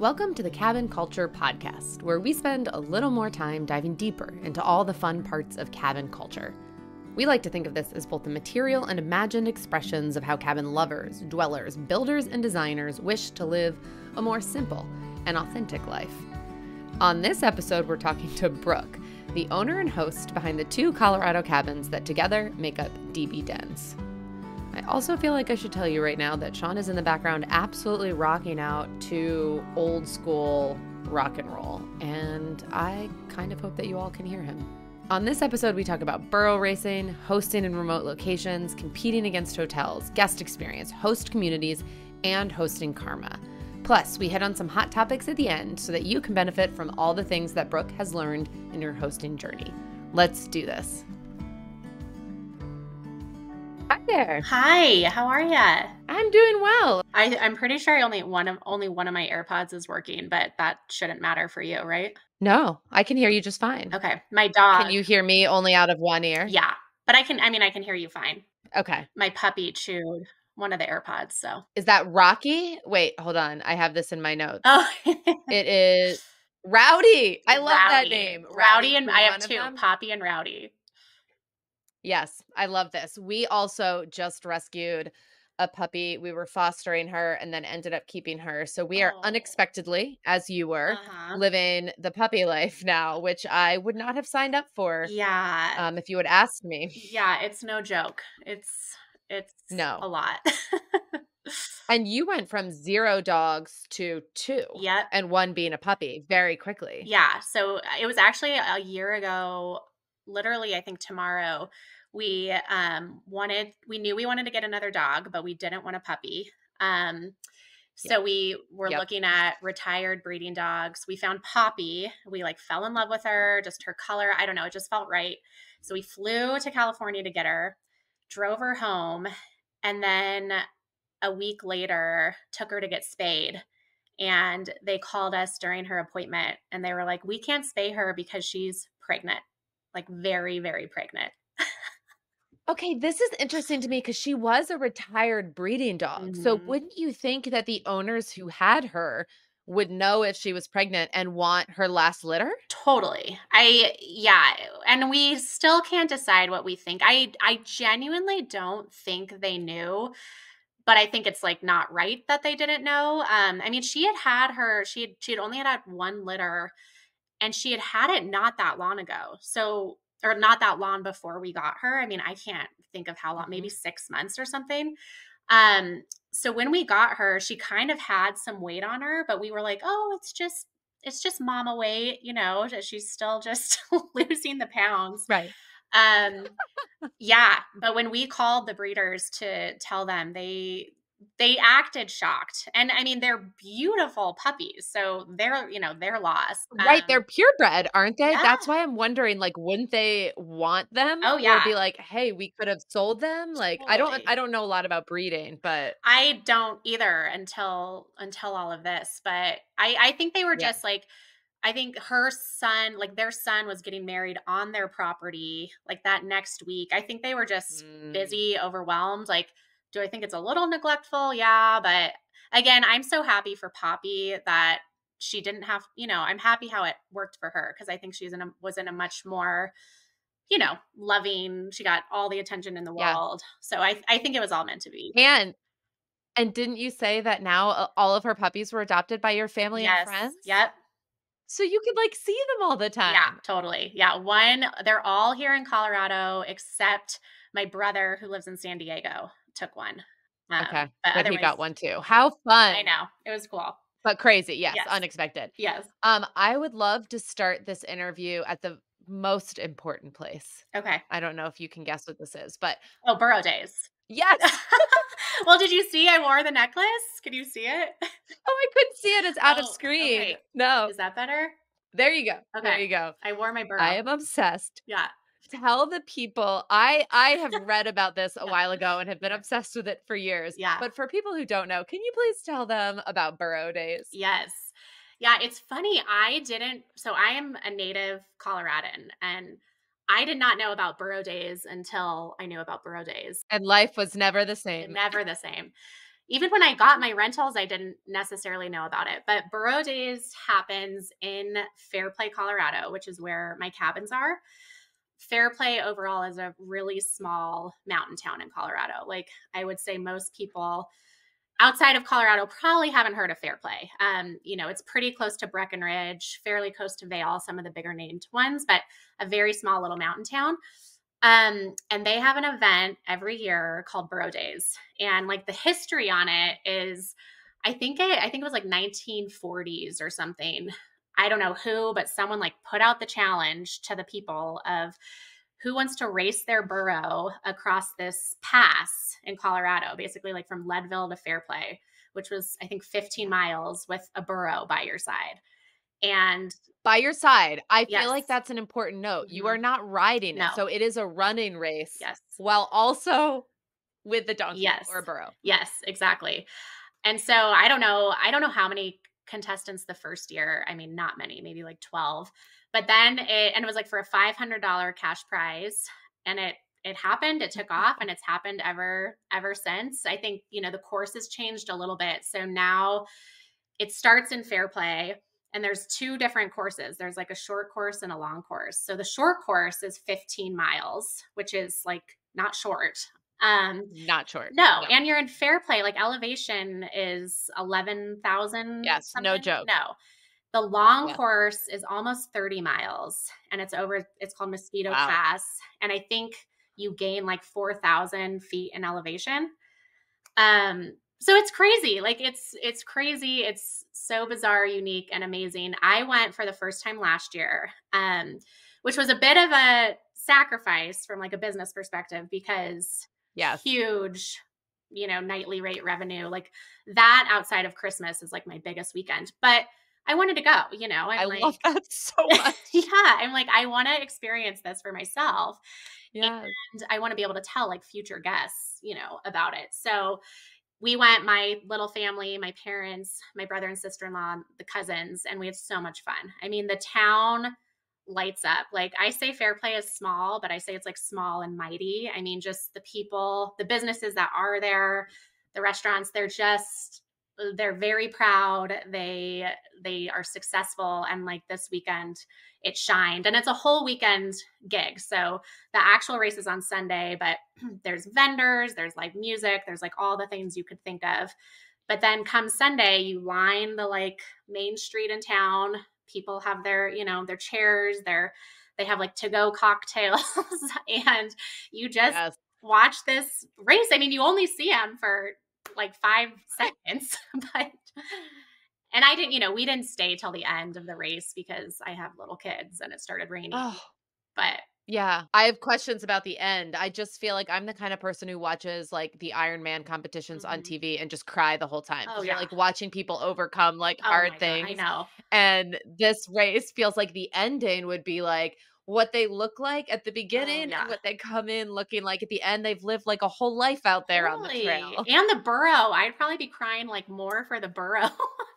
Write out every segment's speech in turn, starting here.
Welcome to the Cabin Culture Podcast, where we spend a little more time diving deeper into all the fun parts of cabin culture. We like to think of this as both the material and imagined expressions of how cabin lovers, dwellers, builders, and designers wish to live a more simple and authentic life. On this episode, we're talking to Brooke, the owner and host behind the two Colorado cabins that together make up DB Dens. I also feel like I should tell you right now that Sean is in the background absolutely rocking out to old school rock and roll, and I kind of hope that you all can hear him. On this episode, we talk about burro racing, hosting in remote locations, competing against hotels, guest experience, host communities, and hosting karma. Plus, we hit on some hot topics at the end so that you can benefit from all the things that Brooke has learned in her hosting journey. Let's do this. Hi there. Hi, how are ya? I'm doing well. I'm pretty sure only one of my AirPods is working, but that shouldn't matter for you, right? No, I can hear you just fine. Okay. My dog. Can you hear me only out of one ear? Yeah, but I can hear you fine. Okay. My puppy chewed one of the AirPods, so. Is that Rocky? Wait, hold on. I have this in my notes. Oh. It is Rowdy. I love that name. Rowdy and I have two, Poppy and Rowdy. Yes, I love this. We also just rescued a puppy. We were fostering her and then ended up keeping her. So we are unexpectedly, as you were, living the puppy life now, which I would not have signed up for. Yeah. If you had asked me. Yeah, it's no joke. It's no a lot. And you went from 0 dogs to 2. Yep. And 1 being a puppy very quickly. Yeah. So it was actually a year ago. Literally, I think tomorrow, we knew we wanted to get another dog, but we didn't want a puppy. So we were looking at retired breeding dogs. We found Poppy. We fell in love with her, just her color. I don't know. It just felt right. So we flew to California to get her, drove her home, and then a week later took her to get spayed. And they called us during her appointment and they were like, we can't spay her because she's pregnant. Very, very pregnant. Okay, this is interesting to me because she was a retired breeding dog. Mm-hmm. So wouldn't you think that the owners who had her would know if she was pregnant and want her last litter? Totally. And we still can't decide what we think. I genuinely don't think they knew, but I think it's not right that they didn't know. She had only had 1 litter. And she had it not that long ago. Or not that long before we got her. I can't think of how long, maybe 6 months or something. So when we got her, she kind of had some weight on her, but we were like, oh, it's just mama weight, she's still just losing the pounds. Right. Yeah. But when we called the breeders to tell them, they acted shocked. And they're beautiful puppies. So they're lost. Right. They're purebred, aren't they? Yeah. That's why I'm wondering, wouldn't they want them? Oh, yeah. Or be like, hey, we could have sold them. Totally. I don't know a lot about breeding, but I don't either until all of this. But I think they were just I think her son, their son was getting married on their property that next week. I think they were just busy, overwhelmed. Do I think it's a little neglectful? Yeah. But again, I'm so happy for Poppy that she didn't have, I'm happy how it worked for her because I think she was in a much more, loving, she got all the attention in the world. So I think it was all meant to be. And didn't you say that now all of her puppies were adopted by your family and friends? Yep. So you could see them all the time. Yeah, totally. Yeah. They're all here in Colorado except my brother who lives in San Diego. Took one. Okay. But he got one too. How fun. I know. It was cool. But crazy. Yes. Unexpected. Yes. I would love to start this interview at the most important place. Okay. I don't know if you can guess what this is, but. Oh, Burro days. Yes. Well, did you see I wore the necklace? Can you see it? Oh, I couldn't see it. It's out of screen. Okay. No. Is that better? There you go. Okay. There you go. I wore my Burro. I am obsessed. Yeah. Tell the people, I have read about this a while ago and have been obsessed with it for years. Yeah. But for people who don't know, can you please tell them about Burro days? Yes. Yeah, it's funny. I am a native Coloradan and I did not know about Burro days until I knew about Burro days. And life was never the same. Never the same. even when I got my rentals, I didn't necessarily know about it. But Burro Days happens in Fairplay, Colorado, which is where my cabins are. Fairplay overall is a really small mountain town in Colorado. Like I would say most people outside of Colorado probably haven't heard of Fairplay. It's pretty close to Breckenridge, fairly close to Vail, some of the bigger named ones, but a very small little mountain town. And they have an event every year called Burro Days. And like the history on it is, I think it was like 1940s or something. I don't know who, but someone like put out the challenge to the people of who wants to race their burro across this pass in Colorado, basically like from Leadville to Fairplay, which was, I think, 15 miles with a burro by your side. And by your side, I feel yes. like that's an important note. You are Mhm. not riding it. No. So it is a running race Yes. while also with the donkey Yes. or burro. Yes, exactly. And so I don't know how many contestants the first year. I mean, not many, maybe like 12. But then it was like for a $500 cash prize, and it happened, it took off, and it's happened ever since. I think, the course has changed a little bit. So now it starts in Fairplay, and there's two different courses. There's like a short course and a long course. So the short course is 15 miles, which is like not short. Not short. No, and you're in Fairplay, like elevation is 11,000 Yes, no something. joke. No. The long Yeah. course is almost 30 miles, and it's called Mosquito Wow. Pass. And I think you gain like 4,000 feet in elevation. So it's crazy. Like it's crazy. It's so bizarre, unique, and amazing. I went for the first time last year, which was a bit of a sacrifice from like a business perspective because Yes. huge, nightly rate revenue. Like that outside of Christmas is like my biggest weekend. But I wanted to go, I love that so much. yeah, I'm like, I want to experience this for myself. Yeah. And I want to be able to tell like future guests, about it. So we went, my little family, my parents, my brother and sister-in-law, the cousins, and we had so much fun. I mean, the town lights up. Like I say Fairplay is small, but I say it's like small and mighty. I mean, just the people, the businesses that are there, the restaurants, they're very proud. They are successful. And like this weekend it shined, and it's a whole weekend gig. So the actual race is on Sunday, but there's vendors, there's like music, there's like all the things you could think of. But then come Sunday, you line the like main street in town. People have their, their chairs, they have like to-go cocktails and you just watch this race. I mean, you only see them for like 5 seconds, but, and I didn't, we didn't stay till the end of the race because I have little kids and it started raining, but yeah, I have questions about the end. I just feel like I'm the kind of person who watches like the Ironman competitions on TV and just cry the whole time. Oh, You're yeah. like watching people overcome like Oh hard my God, things. I know. And this race feels like the ending would be like what they look like at the beginning and what they come in looking like at the end. They've lived like a whole life out there on the trail. And the burro, I'd probably be crying like more for the burro.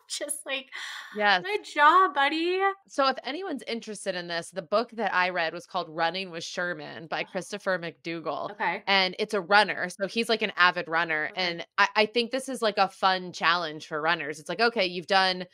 Just like, yes, good job, buddy. So if anyone's interested in this, the book that I read was called Running with Sherman by Christopher McDougall. Okay. And it's a runner. So he's like an avid runner. Okay. And I think this is like a fun challenge for runners. It's like, okay, you've done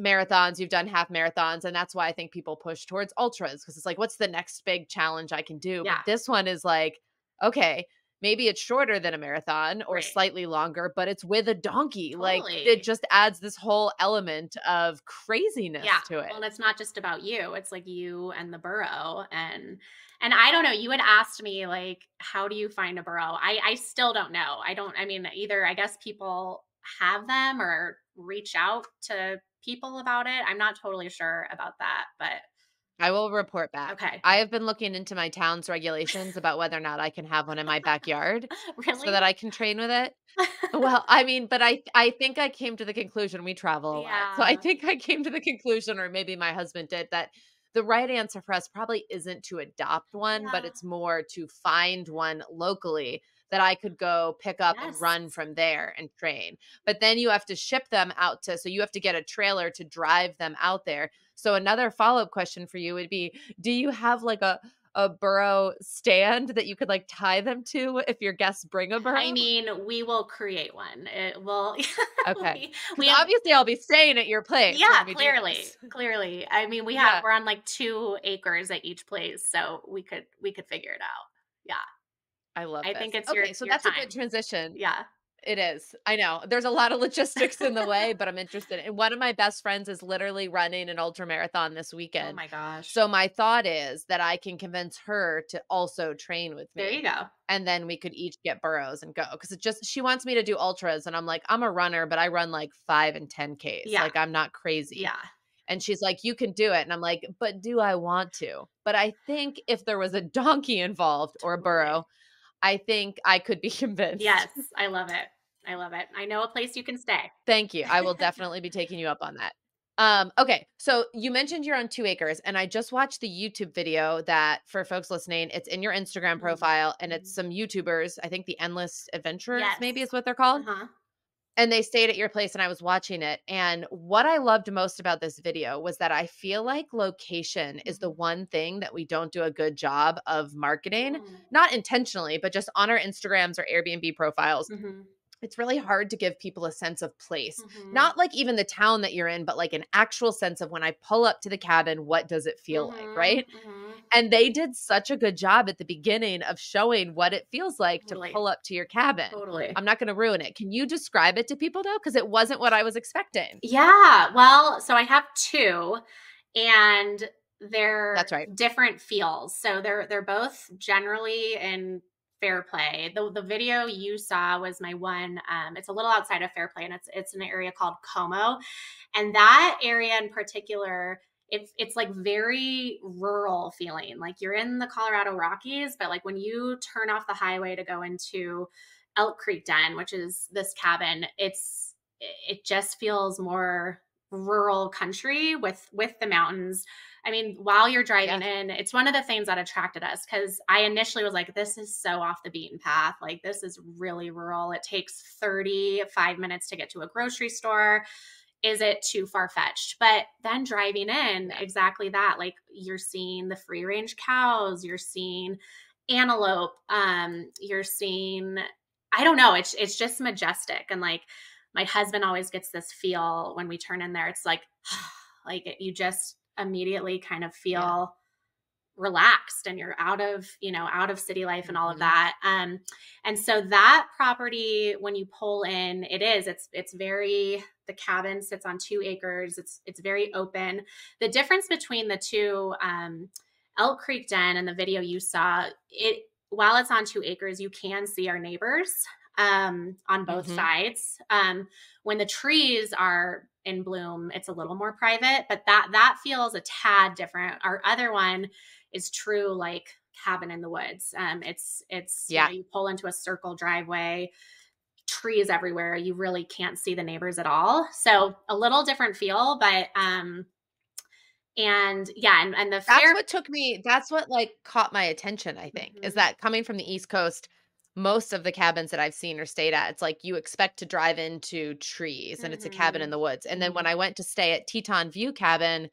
marathons, you've done half marathons. And that's why I think people push towards ultras, because it's like, what's the next big challenge I can do? Yeah. But this one is like, okay, maybe it's shorter than a marathon or slightly longer, but it's with a donkey. Totally. Like it just adds this whole element of craziness to it. Well, and it's not just about you. It's like you and the burro. And I don't know, you had asked me like, how do you find a burro? I still don't know. Either I guess people have them or reach out to people about it. I'm not totally sure about that, but I will report back. Okay. I have been looking into my town's regulations about whether or not I can have one in my backyard Really? so that I can train with it. Well, I mean, but I think I came to the conclusion, we travel a lot. So I think I came to the conclusion, or maybe my husband did, that the right answer for us probably isn't to adopt one, but it's more to find one locally that I could go pick up and run from there and train. But then you have to ship them out so you have to get a trailer to drive them out there. So another follow-up question for you would be, do you have like a a burro stand that you could like tie them to if your guests bring a I burro? mean, we will create one. It will Okay. we Because have obviously I'll be staying at your place yeah, when we do clearly. this. Clearly. I mean, Yeah, we're on like 2 acres at each place, so we could figure it out. Yeah. I love I think this. it's Okay, so your that's a good time. transition. Yeah. It is. I know. There's a lot of logistics in the way, but I'm interested. And one of my best friends is literally running an ultra marathon this Oh weekend. my gosh. So my thought is that I can convince her to also train with There you me. go. And then we could each get burros and go. Cause it just, she wants me to do ultras. And I'm like, I'm a runner, but I run like 5 and 10Ks. Yeah. Like I'm not crazy. Yeah. And she's like, you can do it. And I'm like, but do I want to? But I think if there was a donkey involved or a Totally. burro, I think I could be convinced. Yes, I love it. I love it. I know a place you can stay. Thank you. I will definitely be taking you up on that. Okay. So you mentioned you're on 2 acres, and I just watched the YouTube video that for folks listening, it's in your Instagram Mhm. profile, and it's Mhm. some YouTubers. I think the Endless Adventurers, Yes. maybe is what they're called. Uh-huh. And they stayed at your place, and I was watching it. And what I loved most about this video was that I feel like location is the Mhm. one thing that we don't do a good job of marketing, Mm. not intentionally, but just on our Instagrams or Airbnb profiles. Mhm. It's really hard to give people a sense of place. Mhm. Not like even the town that you're in, but like an actual sense of when I pull up to the cabin, what does it feel like, Mhm. right? Mhm. And they did such a good job at the beginning of showing what it feels like to Totally. pull up to your cabin. Totally. I'm not going to ruin it. Can you describe it to people though? Because it wasn't what I was expecting. Yeah. Well, so I have 2 and they're That's right. different feels. So they're both generally in Fairplay. The video you saw was my one. It's a little outside of Fairplay, and it's an area called Como, and that area in particular. It's like very rural feeling. Like you're in the Colorado Rockies, but like when you turn off the highway to go into Elk Creek Den, which is this cabin, it just feels more rural country with the mountains. I mean, while you're driving Yeah. in, it's one of the things that attracted us because I initially was like, this is so off the beaten path. Like, this is really rural. It takes 35 minutes to get to a grocery store. Is it too far fetched? But then driving in, Yeah. exactly that. Like, you're seeing the free range cows, you're seeing antelope, you're seeing, I don't know, it's just majestic. And like, my husband always gets this feel when we turn in there. It's like you just immediately kind of Yeah. feel relaxed and you're out of city life and all of Mhm. that. And so that property, when you pull in, it's very, the cabin sits on 2 acres. It's very open. The difference between the two, Elk Creek Den and the video you saw, it while it's on 2 acres, you can see our neighbors on both Mhm. sides. When the trees are in bloom, it's a little more private, but that feels a tad different. Our other one is true like cabin in the woods. It's Yeah. you pull into a circle driveway, trees everywhere. You really can't see the neighbors at all. So a little different feel, but and yeah, and the fair. That's what like caught my attention, I think, is Mhm. that coming from the East Coast, most of the cabins that I've seen or stayed at, it's like you expect to drive into trees and it's a cabin in Mhm. the woods. And then when Mhm. I went to stay at Teton View Cabin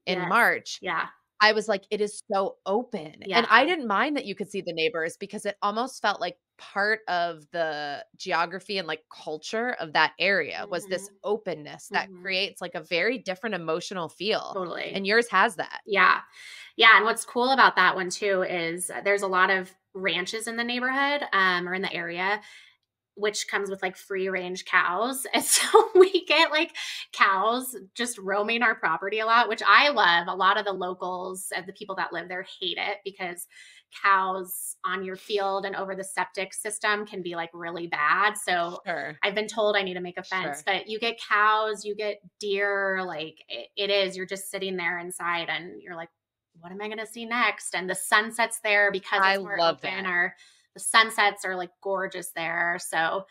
in Yes. March, Yeah. I was like, it is so open. Yeah. And I didn't mind that you could see the neighbors because it almost felt like part of the geography and like culture of that area was this Mhm. openness that Mhm. creates like a very different emotional feel. Totally. And yours has that. Yeah. Yeah, and what's cool about that one too is there's a lot of ranches in the neighborhood, or in the area, which comes with like free range cows. And so we get like cows just roaming our property a lot, which I love. A lot of the locals and the people that live there hate it because cows on your field and over the septic system can be like really bad. So Sure. I've been told I need to make a fence, Sure. but you get cows, you get deer, like it is, you're just sitting there inside and you're like, what am I going to see next? And the sunsets there because I it's more love open, that. or the sunsets are like gorgeous there. So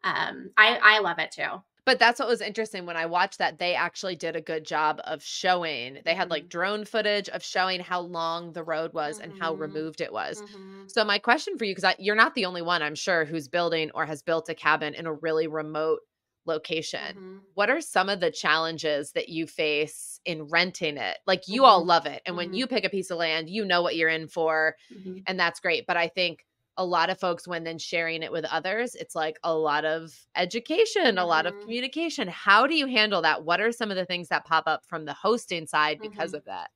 I love it too. But that's what was interesting when I watched that they actually did a good job of showing. They had like Mhm. drone footage of showing how long the road was and how Mhm. removed it was. Mhm. So my question for you, because you're not the only one, I'm sure, who's building or has built a cabin in a really remote location. Mm-hmm. What are some of the challenges that you face in renting it? Like you all Mm-hmm. love it. And when Mm-hmm. you pick a piece of land, you know what you're in for. Mm-hmm. And that's great. But I think a lot of folks, when then sharing it with others, it's like a lot of education, a lot of Mm-hmm. communication. How do you handle that? What are some of the things that pop up from the hosting side because Mm-hmm. of that?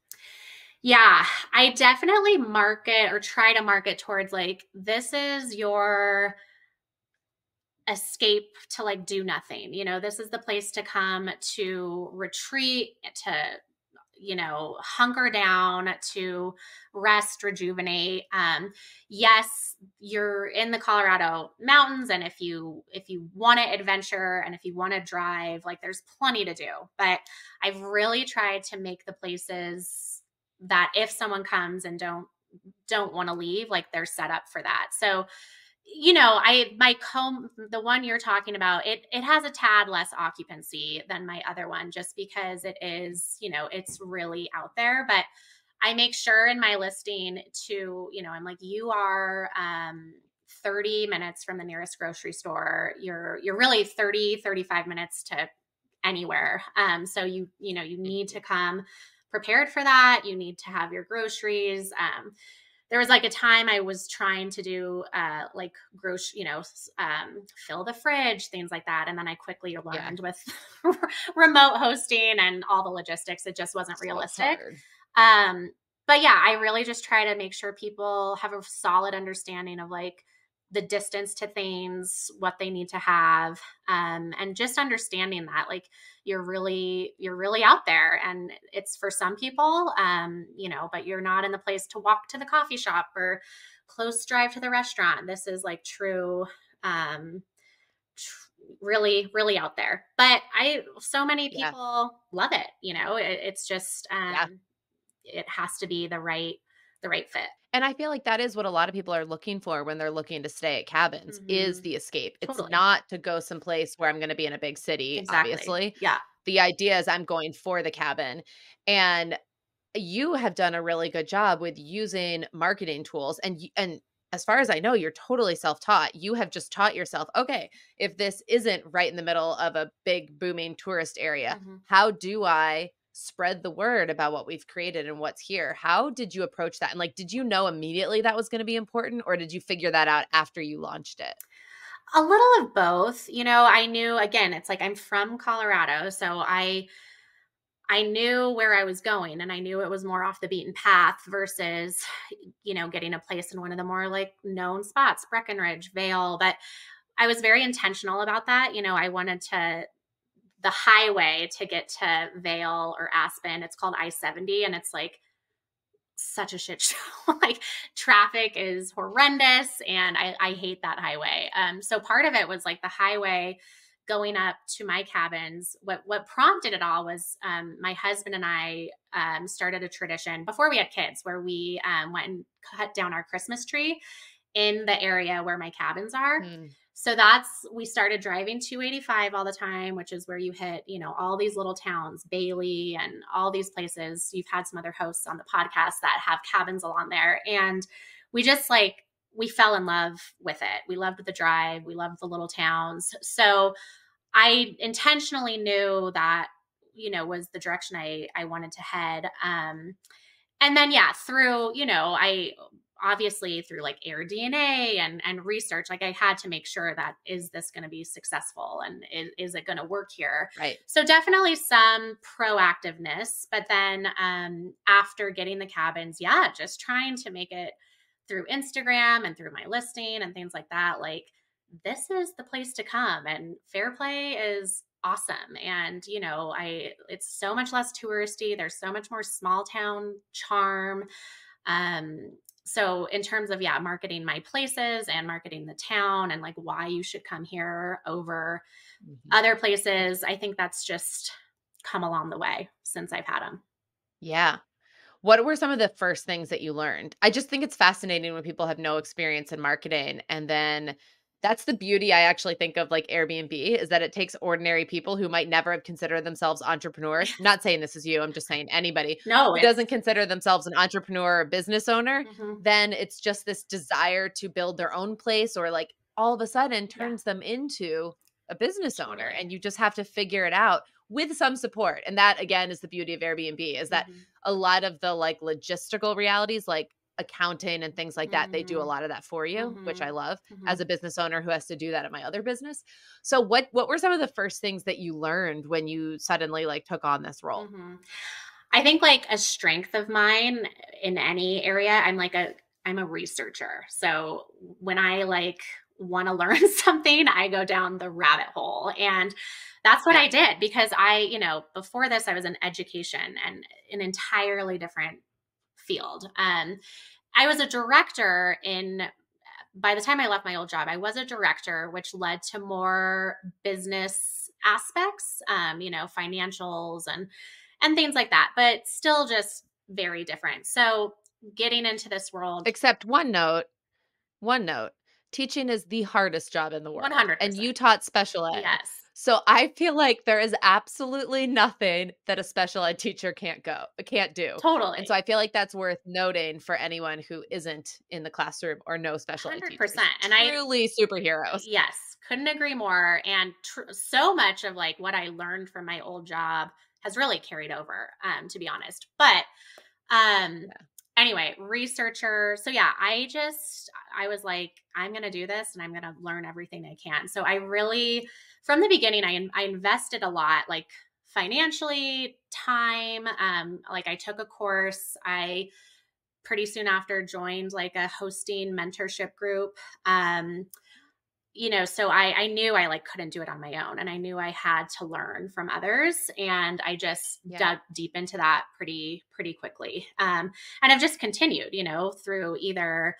Yeah, I definitely market or try to market towards like, this is your escape to like do nothing. This is the place to come to retreat, to hunker down, to rest, rejuvenate. Yes, you're in the Colorado mountains, and if you want to adventure and if you want to drive, like there's plenty to do. But I've really tried to make the places that if someone comes and don't want to leave, like they're set up for that. So my comb, the one you're talking about, it has a tad less occupancy than my other one, just because it is, it's really out there. But I make sure in my listing to, I'm like, you are 30 minutes from the nearest grocery store. You're really 35 minutes to anywhere. So you need to come prepared for that. You need to have your groceries. There was like a time I was trying to do like grocery, fill the fridge, things like that. And then I quickly Yeah. learned with remote hosting and all the logistics, it just wasn't So realistic. hard. But yeah, I really just try to make sure people have a solid understanding of like the distance to things, what they need to have, and just understanding that like you're really out there, and it's for some people, but you're not in the place to walk to the coffee shop or close drive to the restaurant. This is like true, really, really out there. But so many Yeah. people love it. It's just, Yeah. it has to be the right fit. And I feel like that is what a lot of people are looking for when they're looking to stay at cabins is Mm-hmm. the escape. It's Totally. not to go someplace where I'm going to be in a big city, Exactly. obviously. Yeah. The idea is I'm going for the cabin. And you have done a really good job with using marketing tools, and as far as I know, you're totally self-taught. You have just taught yourself, okay, if this isn't right in the middle of a big booming tourist area, Mm-hmm. how do I spread the word about what we've created and what's here? How did you approach that? And like, did you know immediately that was going to be important, or did you figure that out after you launched it? A little of both. I knew, again, it's like I'm from Colorado, so I knew where I was going, and I knew it was more off the beaten path versus, getting a place in one of the more like known spots, Breckenridge, Vale. But I was very intentional about that. I wanted the highway to get to Vale or Aspen. It's called I-70, and it's like such a shit show. Like traffic is horrendous, and I hate that highway. So part of it was like the highway going up to my cabins. What prompted it all was my husband and I started a tradition before we had kids, where we went and cut down our Christmas tree in the area where my cabins are. Hmm. So we started driving 285 all the time, which is where you hit, all these little towns, Bailey and all these places. You've had some other hosts on the podcast that have cabins along there. And we just we fell in love with it. We loved the drive. We loved the little towns. So I intentionally knew that, was the direction I wanted to head. And then, yeah, through, I obviously through like AirDNA and research, like I had to make sure that, is this going to be successful, and is it going to work here? Right. So definitely some proactiveness, but then after getting the cabins, yeah, just trying to make it through Instagram and through my listing and things like that. Like, this is the place to come, and Fairplay is awesome. And it's so much less touristy. There's so much more small town charm. So in terms of, marketing my places and marketing the town and like why you should come here over other places, I think that's just come along the way since I've had them. Yeah. What were some of the first things that you learned? I just think it's fascinating when people have no experience in marketing. And then that's the beauty, I actually think, of like Airbnb, is that it takes ordinary people who might never have considered themselves entrepreneurs. Not saying this is you, I'm just saying anybody No, who it's doesn't consider themselves an entrepreneur or business owner, mhm. then it's just this desire to build their own place, or like all of a sudden Yeah. turns them into a business owner, Totally. and you just have to figure it out with some support. And that, again, is the beauty of Airbnb, is that a lot of the like logistical realities, like accounting and things like that, they do a lot of that for you, which I love as a business owner who has to do that at my other business. So what were some of the first things that you learned when you suddenly like took on this role? I think like a strength of mine in any area, I'm a researcher. So when I like want to learn something, I go down the rabbit hole. And that's what Yeah. I did because before this, I was in education and an entirely different field. I was a director by the time I left my old job, I was a director, which led to more business aspects, financials and things like that, but still just very different. So getting into this world, Except one note, teaching is the hardest job in the world, and 100%. you taught special ed. Yes, So I feel like there is absolutely nothing that a special ed teacher can't do. And so totally. I feel like that's worth noting for anyone who isn't in the classroom or no special ed teachers. 100%. And Truly superheroes. yes, couldn't agree more. And so much of like what I learned from my old job has really carried over, to be honest. But Um, Yeah. anyway, researcher. So yeah, I was like, I'm going to do this and I'm going to learn everything I can. So I really, from the beginning, I invested a lot, like financially, time. Like I took a course. I pretty soon after joined like a hosting mentorship group. So I knew I like couldn't do it on my own, and I knew I had to learn from others, and I just Yeah. dug deep into that pretty quickly. And I've just continued, through either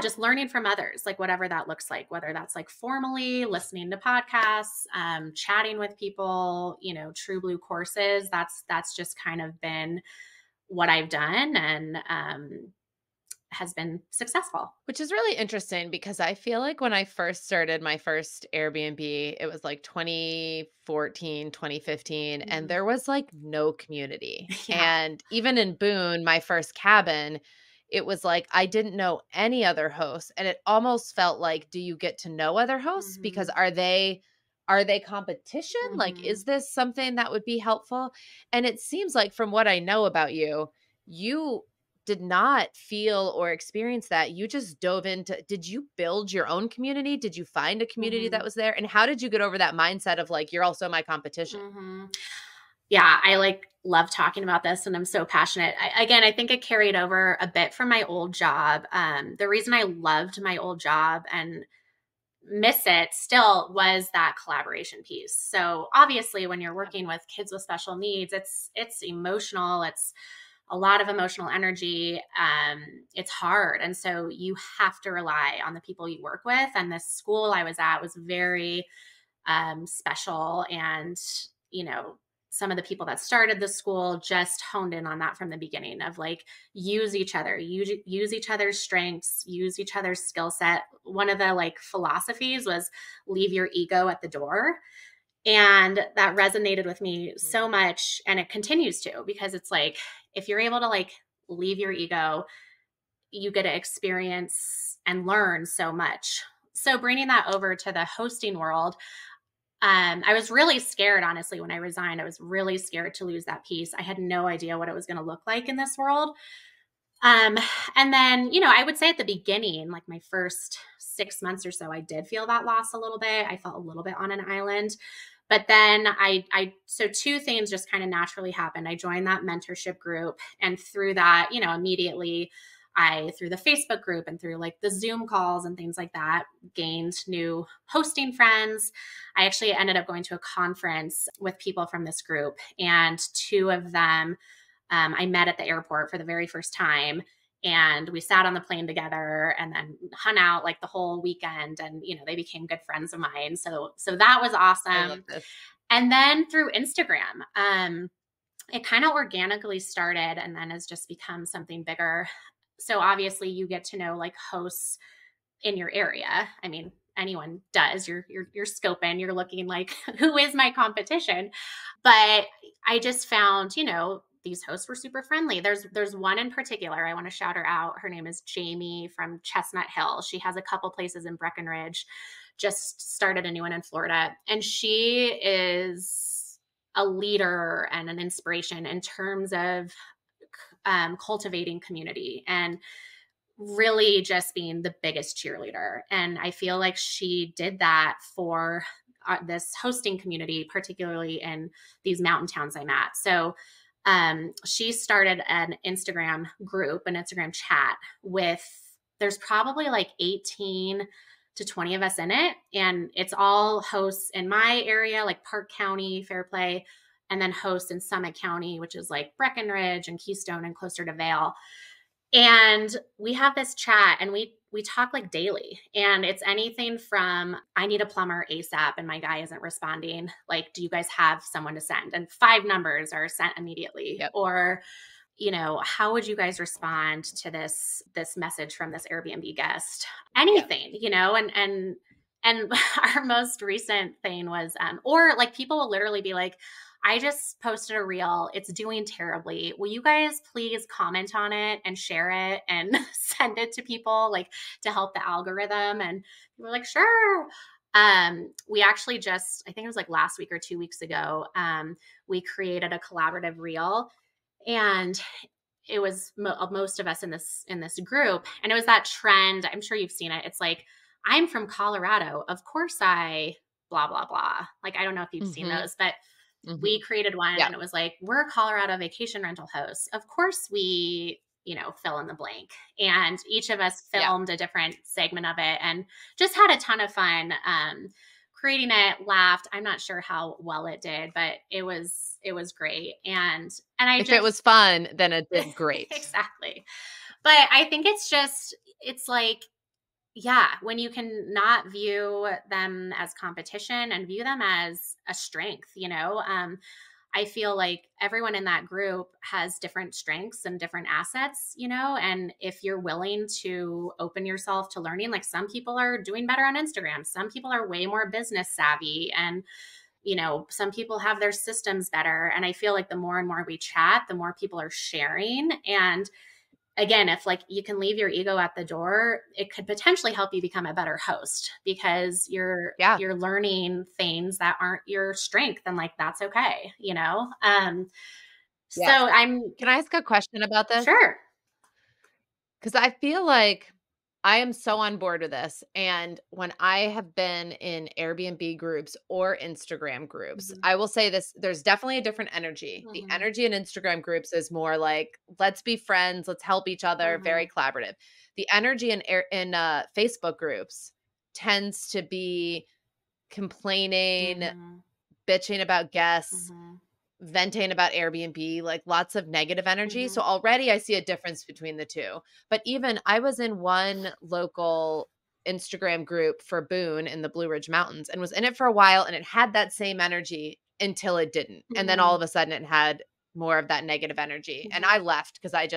just learning from others, like whatever that looks like, whether that's like formally listening to podcasts, chatting with people, true blue courses. That's just kind of been what I've done, and has been successful. Which is really interesting because I feel like when I first started my first Airbnb, it was like 2014, 2015, and there was like no community. Yeah. And even in Boone, my first cabin, it was like I didn't know any other hosts, and it almost felt like, do you get to know other hosts, because Mhm. are they competition? Like, Mhm. is this something that would be helpful? And it seems like, from what I know about you, you did not feel or experience that. You just dove into, did you build your own community? Did you find a community that Mhm. was there? And how did you get over that mindset of like, you're also my competition? Mhm. Yeah, I like love talking about this and I'm so passionate. I think it carried over a bit from my old job. The reason I loved my old job and miss it still was that collaboration piece. So obviously when you're working with kids with special needs, it's emotional, it's a lot of emotional energy. It's hard. And so you have to rely on the people you work with. And the school I was at was very special. And, you know, some of the people that started the school just honed in on that from the beginning of like, use each other, use each other's strengths, use each other's skill set. One of the like philosophies was leave your ego at the door. And that resonated with me so Mhm. much. And it continues to, because it's like, if you're able to like leave your ego, you get to experience and learn so much. So bringing that over to the hosting world, I was really scared, honestly, when I resigned. I was really scared to lose that piece. I had no idea what it was going to look like in this world. Um, and then, I would say at the beginning, like my first 6 months or so, I did feel that loss a little bit. I felt a little bit on an island. But then so two things just kind of naturally happened. I joined that mentorship group, and through that, immediately through the Facebook group and through like the Zoom calls and things like that, gained new hosting friends. I actually ended up going to a conference with people from this group, and two of them I met at the airport for the very first time. And we sat on the plane together and then hung out like the whole weekend. And, they became good friends of mine. So that was I love awesome. this. And then through Instagram, it kind of organically started and then has just become something bigger. So obviously you get to know like hosts in your area. I mean, anyone does. You're scoping, you're looking like, who is my competition? But I just found, these hosts were super friendly. There's one in particular I want to shout her out. Her name is Jamie from Chestnut Hill. She has a couple places in Breckenridge, just started a new one in Florida, and she is a leader and an inspiration in terms of cultivating community and really just being the biggest cheerleader. And I feel like she did that for this hosting community, particularly in these mountain towns I'm at. So she started an Instagram group, an Instagram chat with, there's probably like 18 to 20 of us in it. And it's all hosts in my area, like Park County, Fairplay, and then hosts in Summit County, which is like Breckenridge and Keystone and closer to Vail. And we have this chat and we talk like daily, and it's anything from, I need a plumber ASAP and my guy isn't responding. Like, do you guys have someone to send? And 5 numbers are sent immediately. Yep. Or, how would you guys respond to this message from this Airbnb guest? Anything, and our most recent thing was, or like people will literally be like, I just posted a reel. It's doing terribly. Will you guys please comment on it and share it and send it to people, like, to help the algorithm? And we're like, sure. We actually just, I think it was like last week or 2 weeks ago, we created a collaborative reel, and it was most of us in this group. And it was that trend. I'm sure you've seen it. It's like, I'm from Colorado. Of course I blah, blah, blah. Like, I don't know if you've seen those, but we created one and it was like, we're Colorado vacation rental hosts. Of course we, fill in the blank. And each of us filmed a different segment of it and just had a ton of fun creating it, laughed. I'm not sure how well it did, but it was great. And if it was fun, then it did great. Exactly. But I think it's like, yeah, when you can not view them as competition and view them as a strength, I feel like everyone in that group has different strengths and different assets, and if you're willing to open yourself to learning, like some people are doing better on Instagram, some people are way more business savvy, and some people have their systems better. And I feel like the more and more we chat, the more people are sharing. And again, if like you can leave your ego at the door, it could potentially help you become a better host because you're learning things that aren't your strength, and like that's okay, So Can I ask a question about this? Sure. Because I feel like I am so on board with this. And when I have been in Airbnb groups or Instagram groups, I will say this, there's definitely a different energy. The energy in Instagram groups is more like, let's be friends, let's help each other, very collaborative. The energy in Facebook groups tends to be complaining, bitching about guests, venting about Airbnb, like lots of negative energy. So already I see a difference between the two. But even I was in one local Instagram group for Boone in the Blue Ridge Mountains and was in it for a while, and it had that same energy until it didn't. And then all of a sudden it had more of that negative energy. And I left because I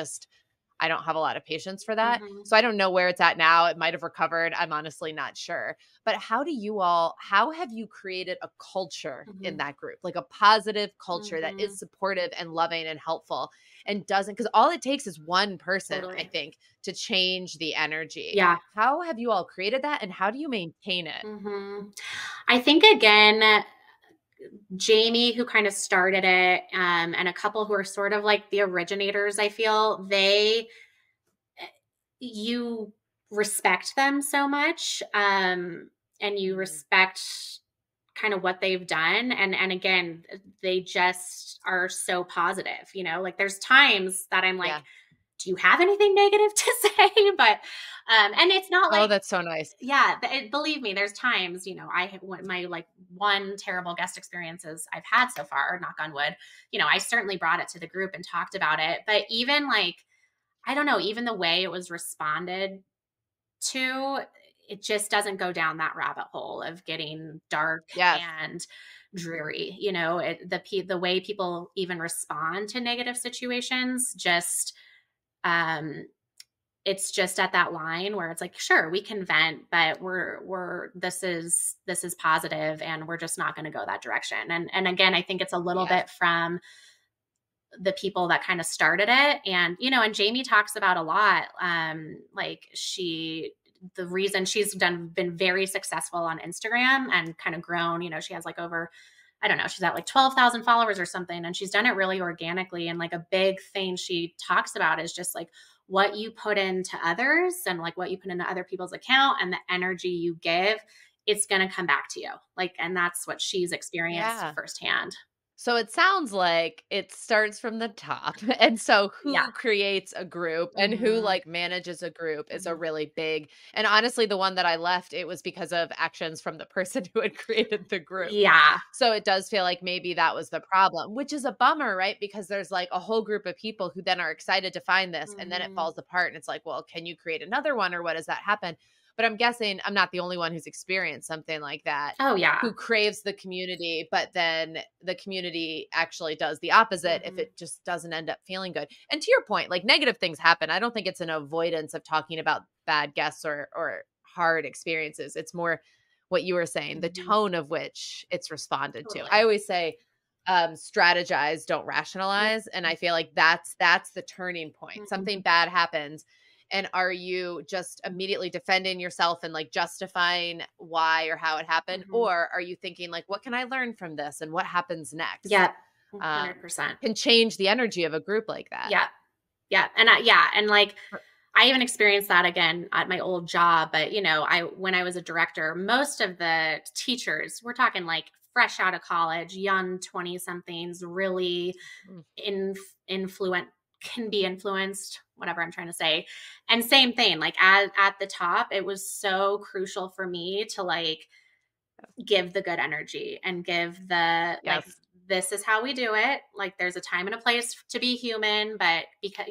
don't have a lot of patience for that. So I don't know where it's at now. It might have recovered. I'm honestly not sure. But how have you created a culture in that group? Like a positive culture that is supportive and loving and helpful and doesn't, because all it takes is one person, I think, to change the energy. Yeah. How have you all created that, and how do you maintain it? I think, again, Jamie, who kind of started it, and a couple who are sort of like the originators, I feel you respect them so much, and you respect kind of what they've done. And again, they just are so positive, like there's times that I'm like, do you have anything negative to say? But, and it's not like, oh, that's so nice. Yeah. Believe me, there's times, my like one terrible guest experiences I've had so far, knock on wood, I certainly brought it to the group and talked about it. But even like, I don't know, even the way it was responded to, it just doesn't go down that rabbit hole of getting dark and dreary. The way people even respond to negative situations, just, it's just at that line where it's like, sure, we can vent, but this is positive, and we're just not going to go that direction. And again, I think it's a little bit from the people that kind of started it. And, and Jamie talks about a lot, like the reason she's been very successful on Instagram and kind of grown, she has like over, I don't know, she's at like 12,000 followers or something. And she's done it really organically. And like a big thing she talks about is just like what you put into others and like what you put into other people's account and the energy you give, it's going to come back to you. Like, and that's what she's experienced Yeah. firsthand. So it sounds like it starts from the top. And so Yeah. who creates a group and who Mm-hmm. like manages a group is a Mm-hmm. really big. And honestly, the one that I left, it was because of actions from the person who had created the group. Yeah. So it does feel like maybe that was the problem, which is a bummer, right? Because there's like a whole group of people who then are excited to find this and then it Mm-hmm. falls apart and it's like, well, can you create another one or what does that happen? But I'm guessing I'm not the only one who's experienced something like that, Oh, yeah. who craves the community, but then the community actually does the opposite if Mm-hmm. it just doesn't end up feeling good. And to your point, like negative things happen. I don't think it's an avoidance of talking about bad guests or hard experiences. It's more what you were saying, the Mm-hmm. tone of which it's responded to. Totally. I always say, strategize, don't rationalize. And I feel like that's the turning point. Something Mm-hmm. bad happens. And are you just immediately defending yourself and like justifying why or how it happened? Mm-hmm. Or are you thinking like, what can I learn from this and what happens next? Yeah. Um, 100%. can change the energy of a group like that. Yeah. Yeah. And and like, I even experienced that again at my old job. But, when I was a director, most of the teachers, we're talking like fresh out of college, young 20 somethings, really can be influenced, whatever I'm trying to say. And same thing, like at the top, it was so crucial for me to like give the good energy and give the like, Yes. this is how we do it. Like there's a time and a place to be human, but because,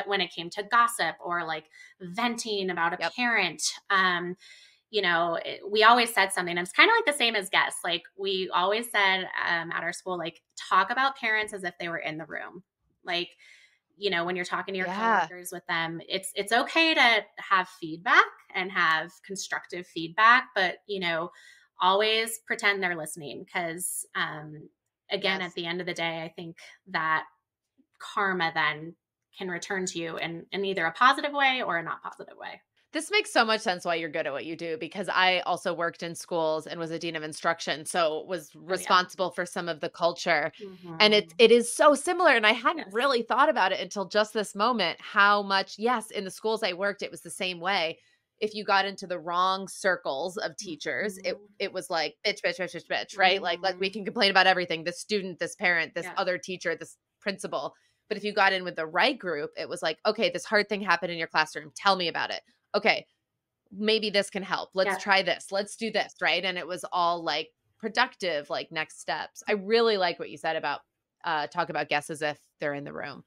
when it came to gossip or like venting about a Yep. parent, we always said something. And it's kind of like the same as guests. Like we always said at our school, like talk about parents as if they were in the room. Like, when you're talking to your coworkers with them, it's okay to have feedback and have constructive feedback, but always pretend they're listening. Because again, Yes. at the end of the day, I think that karma then can return to you in either a positive way or a not positive way. This makes so much sense why you're good at what you do, because I also worked in schools and was a dean of instruction, so was Oh, yeah. responsible for some of the culture. And Mm-hmm. it is so similar, and I hadn't Yes. really thought about it until just this moment, how much, yes, in the schools I worked, it was the same way. If you got into the wrong circles of teachers, Mm-hmm. it was like bitch, bitch, bitch, bitch, bitch, right? Like we Mm-hmm. can complain about everything, this student, this parent, this Yeah. other teacher, this principal. But if you got in with the right group, it was like, okay, this hard thing happened in your classroom. Tell me about it. Okay, maybe this can help. Let's Yeah. try this. Let's do this. Right. And it was all like productive, like next steps. I really like what you said about talk about guests as if they're in the room.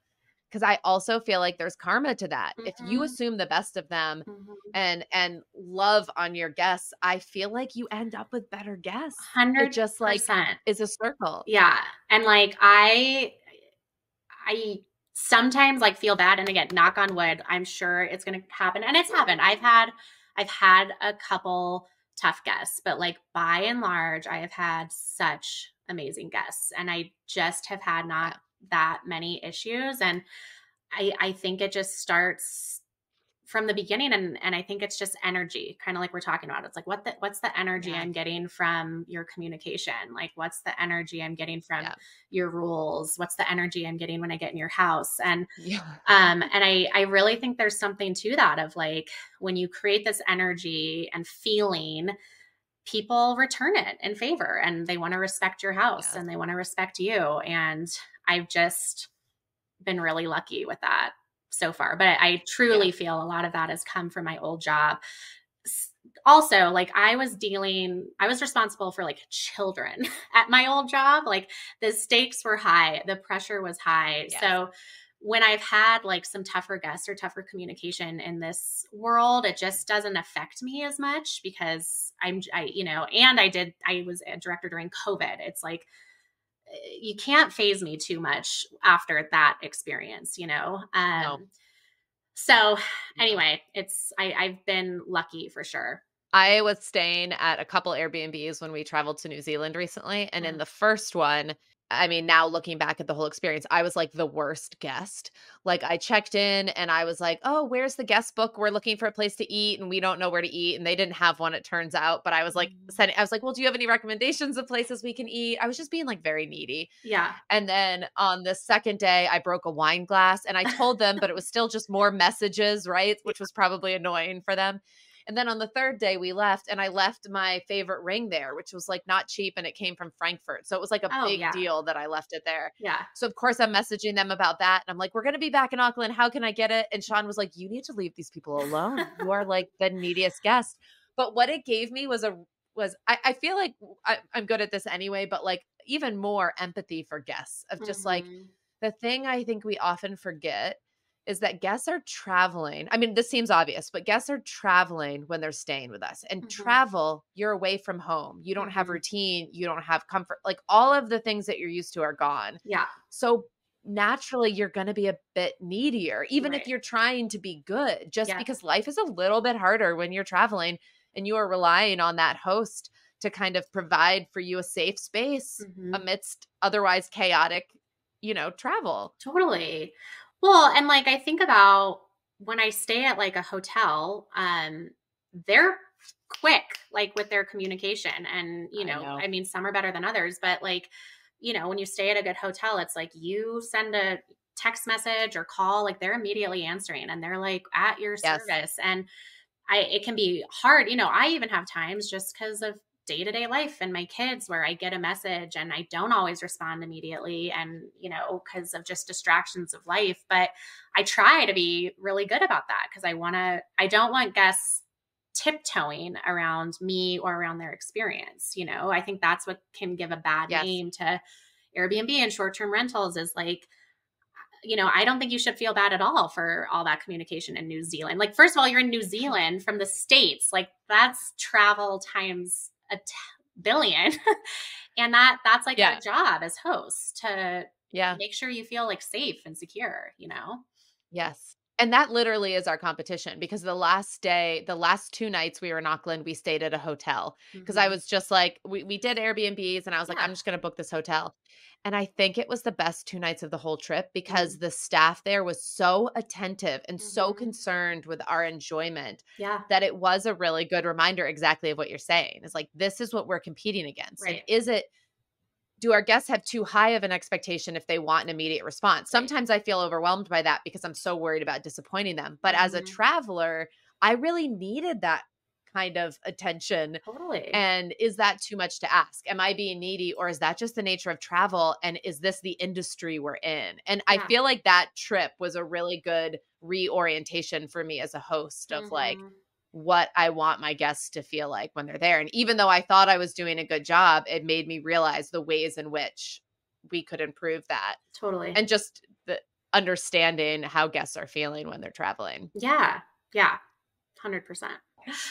Cause I also feel like there's karma to that. If you Mm-hmm. assume the best of them Mm-hmm. and love on your guests, I feel like you end up with better guests. It just like 100%. is a circle. Yeah. And like I sometimes like feel bad, and again, knock on wood, I'm sure it's going to happen, and it's happened. I've had a couple tough guests, but like by and large, I have had such amazing guests, and I just have had not Yeah. that many issues. And I think it just starts from the beginning, and I think it's just energy, kind of like we're talking about. It's like what's the energy Yeah. I'm getting from your communication? Like what's the energy I'm getting from Yeah. your rules? What's the energy I'm getting when I get in your house? And Yeah. and I really think there's something to that, of like when you create this energy and feeling, people return it in favor, and they want to respect your house Yeah. and they want to respect you. And I've just been really lucky with that so far. But I truly Yeah. feel a lot of that has come from my old job. Also, like I was responsible for like children at my old job. Like the stakes were high, the pressure was high. Yes. So when I've had like some tougher guests or tougher communication in this world, it just doesn't affect me as much because I was a director during COVID. It's like, you can't phase me too much after that experience, No. So anyway, I've been lucky for sure. I was staying at a couple Airbnbs when we traveled to New Zealand recently. And in the first one, I mean, now looking back at the whole experience, I was like the worst guest. Like I checked in and I was like, "Oh, where's the guest book? We're looking for a place to eat and we don't know where to eat." And they didn't have one, it turns out. But I was like Mm. sending, I was like, "Well, do you have any recommendations of places we can eat?" I was just being like very needy. Yeah. And then on the second day, I broke a wine glass and I told them, but it was still just more messages, right? Which was probably annoying for them. And then on the third day, we left and I left my favorite ring there, which was like not cheap and it came from Frankfurt. So it was like a Oh, big yeah. deal that I left it there. Yeah. So of course I'm messaging them about that. And I'm like, we're going to be back in Auckland. How can I get it? And Sean was like, you need to leave these people alone. You are like the neediest guest. But what it gave me was I feel like I'm good at this anyway, but like even more empathy for guests of just like Mhm. the thing I think we often forget is that guests are traveling. I mean, this seems obvious, but guests are traveling when they're staying with us. And Mhm. travel, you're away from home. You don't have Mhm. routine. You don't have comfort. Like all of the things that you're used to are gone. Yeah. So naturally, you're going to be a bit needier, even if Right. you're trying to be good, just Yeah. because life is a little bit harder when you're traveling and you are relying on that host to kind of provide for you a safe space Mhm. amidst otherwise chaotic, travel. Totally. Well, and like I think about when I stay at like a hotel, they're quick like with their communication and I know. I mean some are better than others, but like when you stay at a good hotel, it's like you send a text message or call, like they're immediately answering and they're like at your Yes. service. And it can be hard. I even have times just because of day to day life and my kids where I get a message and I don't always respond immediately. And, because of just distractions of life. But I try to be really good about that because I don't want guests tiptoeing around me or around their experience. I think that's what can give a bad Yes. name to Airbnb and short term rentals is like, I don't think you should feel bad at all for all that communication in New Zealand. Like, first of all, you're in New Zealand from the States. Like, that's travel times billion. And that's like our Yeah. job as hosts to Yeah. make sure you feel like safe and secure. Yes. And that literally is our competition because the last 2 nights we were in Auckland, we stayed at a hotel because I Hmm. was just like, we did Airbnbs and I was like, I'm Yeah. just going to book this hotel. And I think it was the best 2 nights of the whole trip because Mm. the staff there was so attentive and so Hmm. concerned with our enjoyment Yeah. that it was a really good reminder exactly of what you're saying. It's like, this is what we're competing against. And Right. do our guests have too high of an expectation if they want an immediate response? Right. Sometimes I feel overwhelmed by that because I'm so worried about disappointing them. But as a Hmm. traveler, I really needed that kind of attention. Totally. And is that too much to ask? Am I being needy or is that just the nature of travel? And is this the industry we're in? And I Yeah. feel like that trip was a really good reorientation for me as a host of like, Hmm. what I want my guests to feel like when they're there. And even though I thought I was doing a good job, it made me realize the ways in which we could improve that Totally. and just the understanding how guests are feeling when they're traveling. Yeah. Yeah. 100%.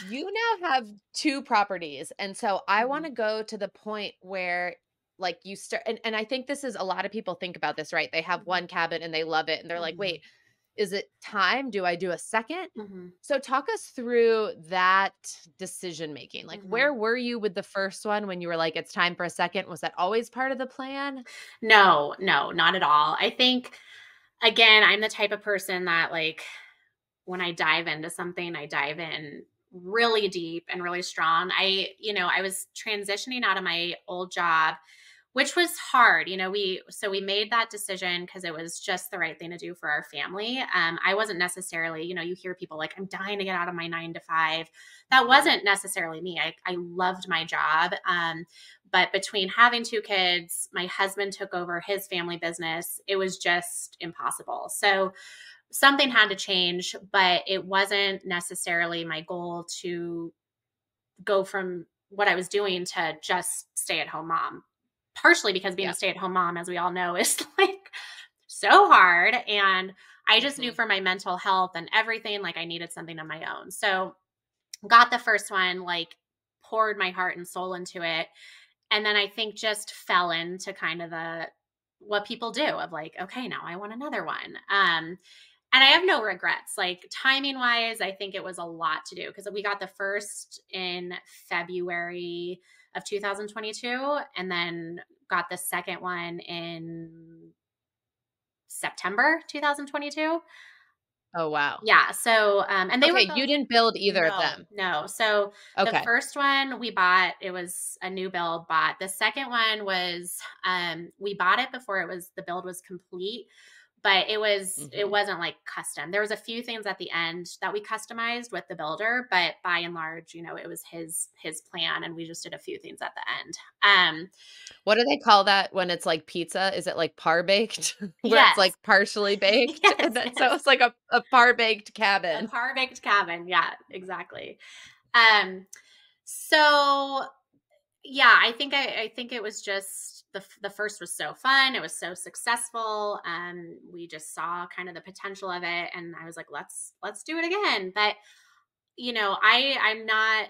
You now have 2 properties. And so I want Hmm. to go to the point where like you start and I think this is a lot of people think about this, right? They have one cabin and they love it and they're like, Hmm. "Wait, is it time? Do I do a second?" Hmm. So talk us through that decision making. Like Hmm. where were you with the first one when you were like it's time for a second? Was that always part of the plan? No, no, not at all. I think, again, I'm the type of person that, like, when I dive into something, I dive in really deep and really strong. I was transitioning out of my old job, which was hard. We made that decision because it was just the right thing to do for our family. I wasn't necessarily, you hear people like, I'm dying to get out of my 9 to 5. That Mhm. wasn't necessarily me. I loved my job. But between having 2 kids, my husband took over his family business. It was just impossible. So something had to change, but it wasn't necessarily my goal to go from what I was doing to just stay at home mom. Partially because being a Yeah. stay at home mom, as we all know, is like so hard. And I just knew Mhm. for my mental health and everything, like I needed something of my own. So got the first one, like poured my heart and soul into it. And then I think just fell into kind of the what people do of like, okay, now I want another one. And I have no regrets. Like timing wise, I think it was a lot to do because we got the first in February of 2022 and then got the second one in September 2022. Oh, wow. Yeah. So, and they were Okay, both, you didn't build either of no, them. no. So the Okay. first one we bought, it was a new build bought. The second one was, we bought it before the build was complete, but it Mhm. wasn't like custom. There was a few things at the end that we customized with the builder, but by and large, it was his plan, and we just did a few things at the end. What do they call that when it's like pizza? Is it like par baked? Where it's Yes, like partially baked? yes, And then so yes, it's like a par baked a cabin. par baked cabin. Yeah, exactly. Um, so yeah, I think it was just the first was so fun. It was so successful. We just saw kind of the potential of it, and I was like, let's do it again. But I'm not.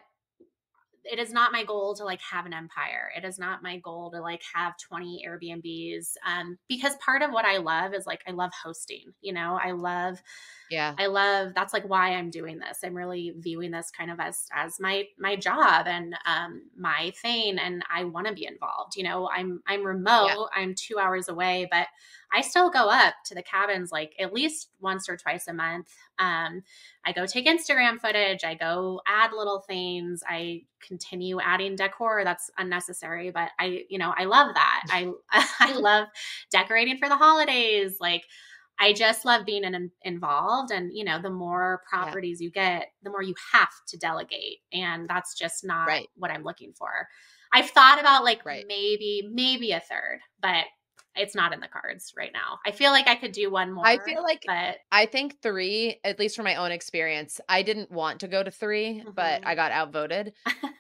It is not my goal to like have an empire. It is not my goal to like have 20 Airbnbs. Because part of what I love is like I love hosting. Yeah. I love that's like why I'm doing this. I'm really viewing this kind of as my job and my thing, and I want to be involved. I'm Yeah. remote. I'm 2 hours away, but I still go up to the cabins like at least once or twice a month. I go take Instagram footage. I go add little things. I continue adding decor that's unnecessary, but I love that. I I love decorating for the holidays. Like I just love being involved. And, the more Yeah. properties you get, the more you have to delegate. And that's just not Right. what I'm looking for. I've thought about like Right. maybe a third, but it's not in the cards right now. I feel like I could do one I more, feel like but I think 3, at least from my own experience, I didn't want to go to 3, but I mhm. got outvoted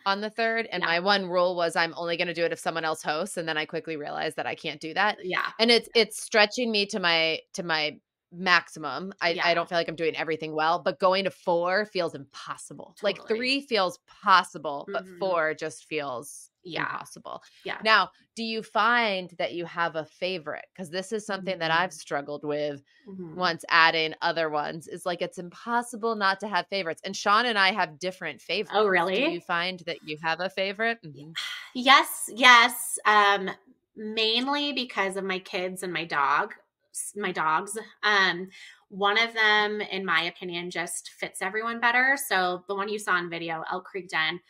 on the 3rd, and Yeah, my one rule was I'm only gonna do it if someone else hosts, and then I quickly realized that I can't do that, yeah, and it's stretching me to my maximum. I yeah, don't feel like I'm doing everything well, but going to 4 feels impossible. Like, totally. 3 feels possible, but Hmm. 4 just feels Yeah, impossible. yeah. Now, do you find that you have a favorite? Because this is something that I've Hmm. struggled with Hmm. once adding other ones, is like it's impossible not to have favorites. And Sean and I have different Oh, favorites. Do you really? find that you have a favorite? Yes, yes. Mainly because of my kids and my dogs. One of them, in my opinion, just fits everyone better. So the one you saw in video, Elk Creek Den,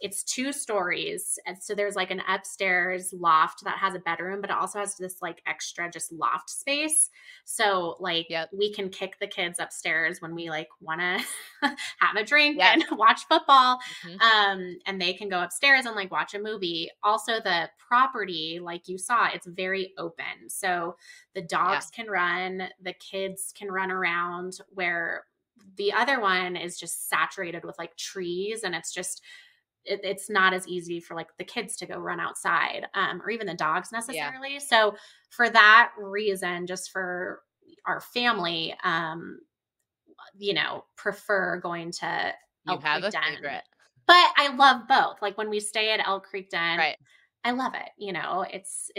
it's 2 stories. And so there's like an upstairs loft that has a bedroom, but it also has this like extra just loft space. So like Yep. we can kick the kids upstairs when we like want to have a drink Yes. and watch football, Mhm. and they can go upstairs and like watch a movie. Also, the property, like you saw, it's very open. So the Yeah. dogs can run, the kids can run around, where the other one is just saturated with like trees, and it's not as easy for like the kids to go run outside, or even the dogs Yeah. necessarily. So for that reason, just for our family, prefer going to You Elk have Creek a Den. favorite. But I love both. Like when we stay at Elk Creek Den, Right. I love it. It's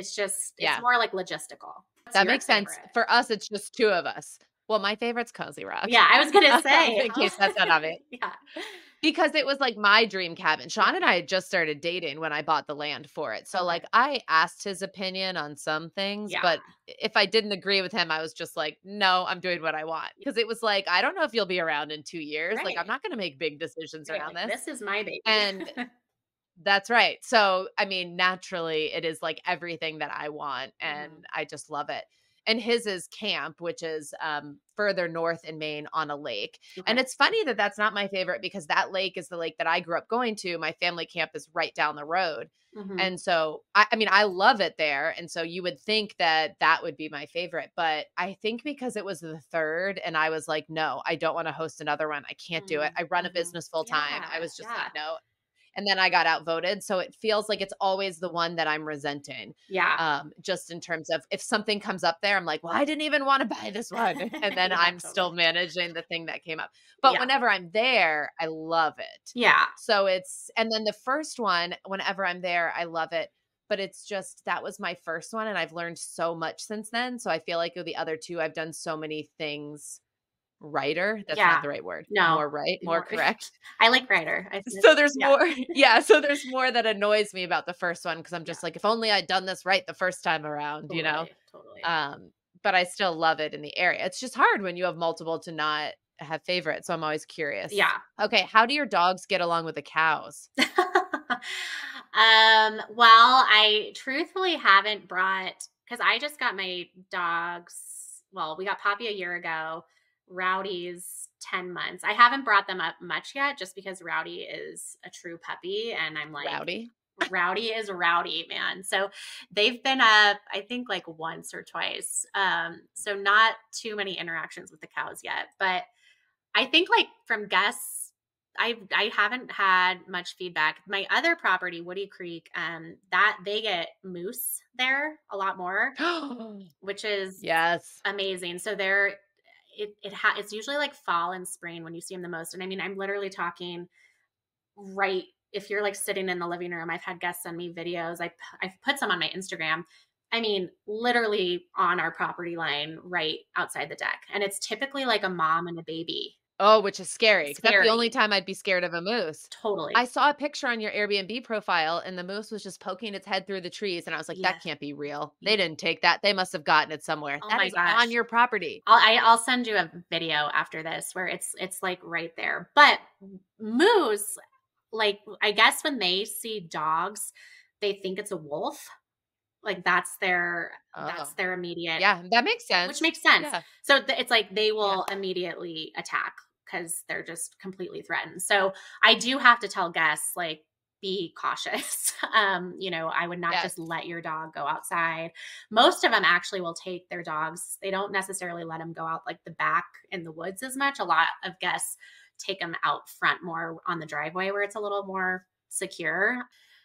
Yeah. more like logistical. What's That your makes sense. favorite? For us, it's just 2 of us. Well, my favorite's Cozy Rock, Yeah, I was gonna say in how case that's not obvious. yeah. Because it was, like, my dream cabin. Yeah. Sean and I had just started dating when I bought the land for it. So, Okay. like, I asked his opinion on some things, Yeah. but if I didn't agree with him, I was just like, "No, I'm doing what I want." Because it was like, "I don't know if you'll be around in 2 years. Like, I'm Right. not gonna make big decisions Right. around Like this." this is my baby. And that's right. So, I mean, naturally, it is like everything that I want, Mhm. and I just love it. And his is camp, which is further north in Maine on a lake. And Okay. it's funny that that's not my favorite because that lake is the lake that I grew up going to. My family camp is right down the road. Mhm. And so, I mean, I love it there. And so you would think that that would be my favorite. But I think because it was the third, and I was like, no, I don't want to host another one. I can't do it. Mm. I run a Mhm. business full time. I Yeah. was just like, Yeah. no, and then I got outvoted, so it feels like it's always the one that I'm resenting, Yeah. just in terms of if something comes up there, I'm like, "Well, I didn't even wanna buy this one," and then Yeah, I'm still totally. managing the thing that came up. But Yeah. whenever I'm there, I love it. Yeah. So it's and then the first one, whenever I'm there, I love it, but it's just that was my first one, and I've learned so much since then, so I feel like with the other 2, I've done so many things Rider. That's not Yeah. the right word. No. More right, more More correct. I like Ryder. So there's Yeah. more yeah, so there's more that annoys me about the first one because 'cause I'm Yeah. just like, "If only I'd done this right the first time around," you know? Totally. Totally. Um, but I still love it in the area. It's just hard when you have multiple to not have favorites, so I'm always curious. Yeah. Okay, how do your dogs get along with the cows? Well, I truthfully haven't brought because I just got my dogs. Well, we got Poppy a year ago. Rowdy's 10 months. I haven't brought them up much yet just because Rowdy is a true puppy. And I'm like, Rowdy? Rowdy is rowdy, man. So they've been up, I think, like once or twice. So not too many interactions with the cows yet. But I think like from guests, I haven't had much feedback. My other property, Woody Creek, that they get moose there a lot more, which is Yes. amazing. So they're it's usually like fall and spring when you see them the most. And I mean, I'm literally talking right if you're like sitting in the living room. I've had guests send me videos. I've put some on my Instagram. I mean, literally on our property line, right outside the deck. And it's typically like a mom and a baby. Oh, which is scary because that's the only Scary. time I'd be scared of a moose. I Totally. saw a picture on your Airbnb profile, and the moose was just poking its head through the trees, and I was like, "That Yes. can't be real. They didn't take that. They must have gotten it somewhere. Oh That my is on gosh. your property." I'll send you a video after this where it's like right there. But moose, like I guess when they see dogs, they think it's a wolf. Like Oh. that's their immediate, Yeah, that makes which sense. makes sense. Yeah, So it's like they yeah, will immediately attack because they're just completely threatened. So I do have to tell guests like be cautious. I would not just yes. let your dog go outside. Most of them actually will take their dogs. They don't necessarily let them go out like the back in the woods as much. A lot of guests take them out front more on the driveway where it's a little more secure.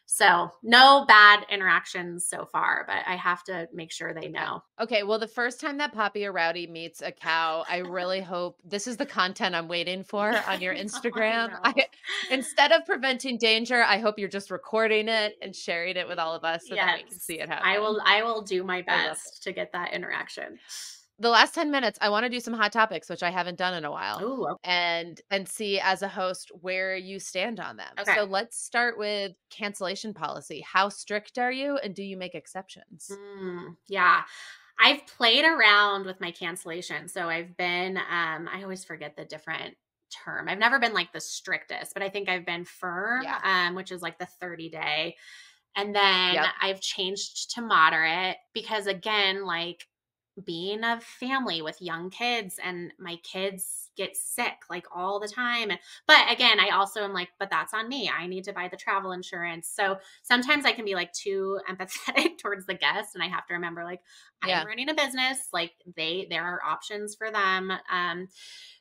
So no bad interactions so far, but I have to make sure they Okay. know. Okay, well, the first time that Poppy or Rowdy meets a cow, I really hope this is the content I'm waiting for on your I Instagram. know. Instead of preventing danger, I hope you're just recording it and sharing it with all of us so that we can Yes. see it I happen. will I will do my I love it. best to get that interaction. The last 10 minutes, I wanna do some hot topics, which I haven't done in a while, Ooh, and see as a host where you stand on them. okay. So let's start with cancellation policy. How strict are you, and do you make exceptions? Yeah. I've played around with my cancellation. So I've been I always forget the different term. I've never been like the strictest, but I think I've been firm, Yeah. which is like the 30-day. And then Yep. I've changed to moderate because again, like being a family with young kids and my kids get sick like all the time. But again, I also am like, but that's on me. I need to buy the travel insurance. So sometimes I can be like too empathetic towards the guests and I have to remember like I'm Yeah. running a business, like there are options for them.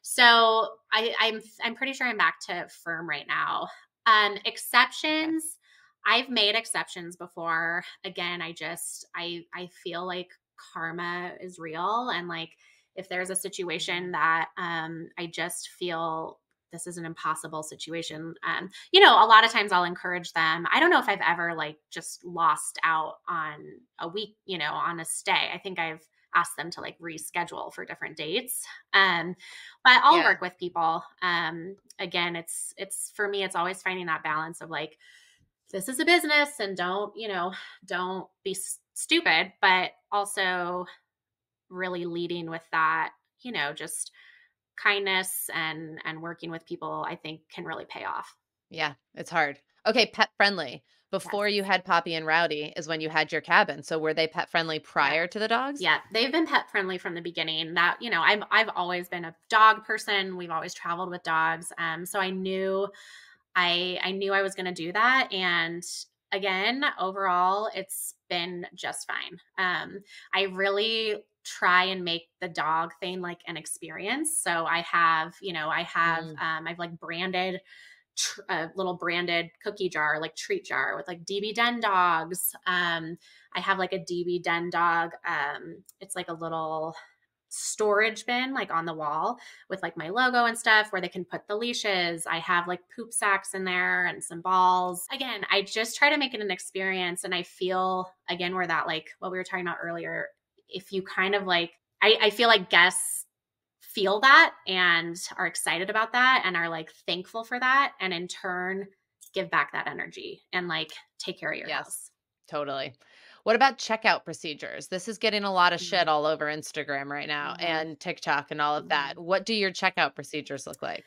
So I'm pretty sure I'm back to firm right now. Okay. Exceptions, I've made exceptions before. Again, I feel like karma is real and like if there's a situation Mhm. that I just feel this is an impossible situation, a lot of times I'll encourage them. I don't know if I've ever like just lost out on a week, on a stay. I think I've asked them to like reschedule for different dates. But I'll Yeah. work with people. Again, it's for me it's always finding that balance of like this is a business and don't be stupid, but also really leading with that, just kindness and working with people, I think can really pay off. Yeah, it's hard. Okay, pet friendly. Yes. Before you had Poppy and Rowdy is when you had your cabin. So were they pet friendly Yeah. prior to the dogs? Yeah, they've been pet friendly from the beginning. That I've always been a dog person. We've always traveled with dogs, so I knew I was going to do that. And again, overall, it's been just fine. I really try and make the dog thing like an experience. So Mm, I've like branded a little branded cookie jar, like treat jar with like DB Den dogs. I have like a DB Den dog. It's like a little storage bin like on the wall with like my logo and stuff where they can put the leashes. I have like poop sacks in there and some balls. Again, I just try to make it an experience. And I feel again where that like what we were talking about earlier, if you kind of like I feel like guests feel that and are excited about that and are like thankful for that, and in turn give back that energy and like take care of your Yes, house. totally. What about checkout procedures? This is getting a lot of shit Mm-hmm. all over Instagram right now and TikTok and all of that. What do your checkout procedures look like?